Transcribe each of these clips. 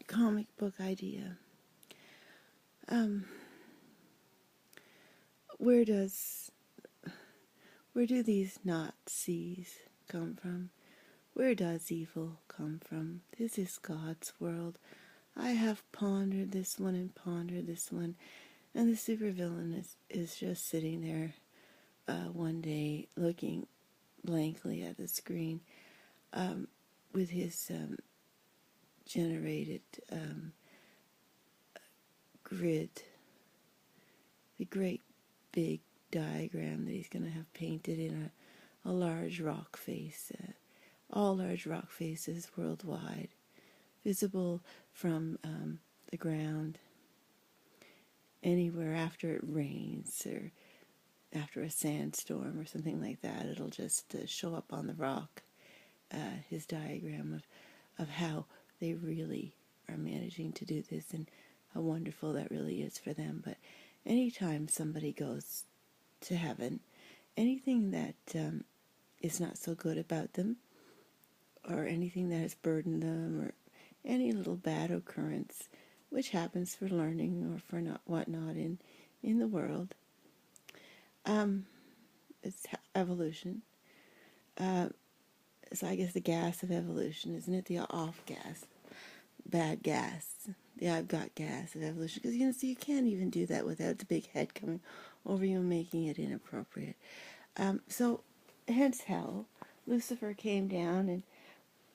comic book idea. Where do these Nazis come from? Where does evil come from? This is God's world. I have pondered this one and pondered this one, and the supervillain is just sitting there one day looking blankly at the screen with his generated grid, the great big diagram that he's going to have painted in a large rock face, all large rock faces worldwide, visible from the ground anywhere after it rains or after a sandstorm or something like that. It'll just show up on the rock, his diagram of how they really are managing to do this and how wonderful that really is for them. But anytime somebody goes to heaven, anything that is not so good about them, or anything that has burdened them, or any little bad occurrence, which happens for learning or for not whatnot in the world, it's evolution. So I guess the gas of evolution, isn't it? The off gas, bad gas, the I've got gas of evolution. Because, so you can't even do that without the big head coming over you and making it inappropriate. So, hence hell, Lucifer came down and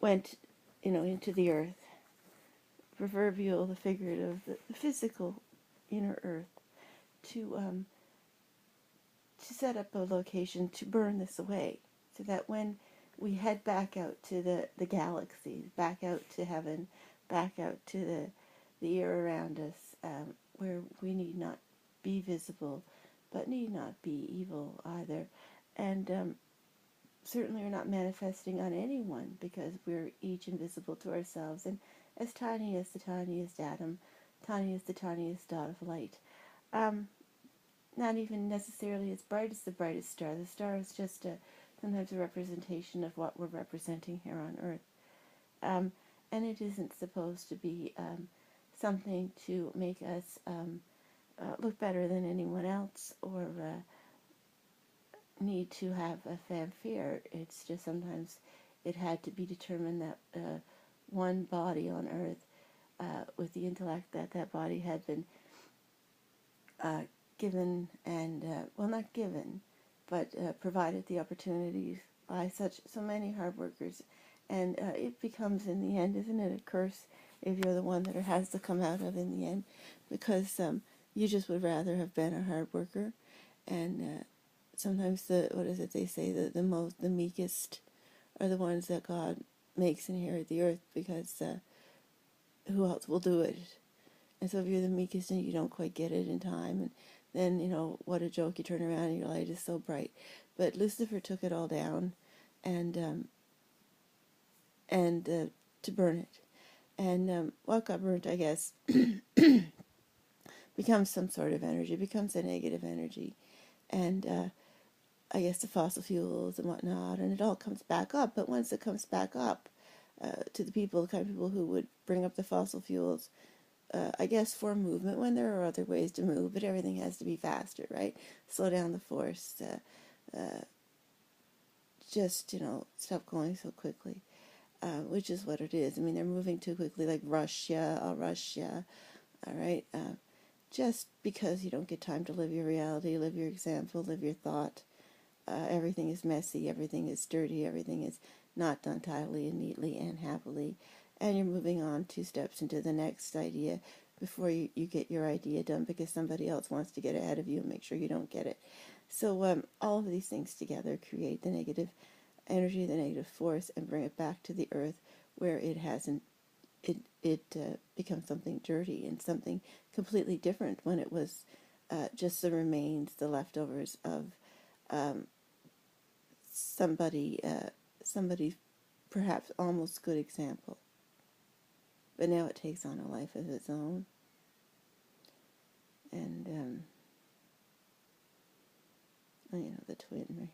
went, into the earth, proverbial, the figurative, the physical inner earth, to set up a location to burn this away, so that when we head back out to the galaxies, back out to heaven, back out to the air around us, where we need not be visible, but need not be evil either. And certainly we're not manifesting on anyone, because we're each invisible to ourselves, and as tiny as the tiniest atom, tiny as the tiniest dot of light. Not even necessarily as bright as the brightest star. The star is just sometimes a representation of what we're representing here on Earth. And it isn't supposed to be something to make us look better than anyone else, or need to have a fanfare. It's just sometimes it had to be determined that one body on Earth, with the intellect that body had been given, and well, not given, but provided the opportunities by so many hard workers, and it becomes, in the end, isn't it, a curse if you're the one that it has to come out of in the end, because you just would rather have been a hard worker. And sometimes what is it they say, the meekest are the ones that God makes inherit the earth, because who else will do it? And so if you're the meekest and you don't quite get it in time, and then, what a joke, you turn around and your light is so bright. But Lucifer took it all down, and to burn it. And what got burnt, I guess, becomes some sort of energy, becomes a negative energy. And I guess the fossil fuels and whatnot, and it all comes back up. But once it comes back up to the kind of people who would bring up the fossil fuels, I guess for movement, when there are other ways to move, but everything has to be faster, right? Slow down the force, just, stop going so quickly, which is what it is. I mean, they're moving too quickly, like Russia, all right? Just because you don't get time to live your reality, live your example, live your thought. Everything is messy, everything is dirty, everything is not done tidily and neatly and happily. And you're moving on 2 steps into the next idea before you get your idea done, because somebody else wants to get ahead of you and make sure you don't get it. So all of these things together create the negative energy, the negative force, and bring it back to the earth, where it hasn't. It becomes something dirty and something completely different when it was just the remains, the leftovers of somebody's perhaps almost good example. But now it takes on a life of its own. And, the twin, right?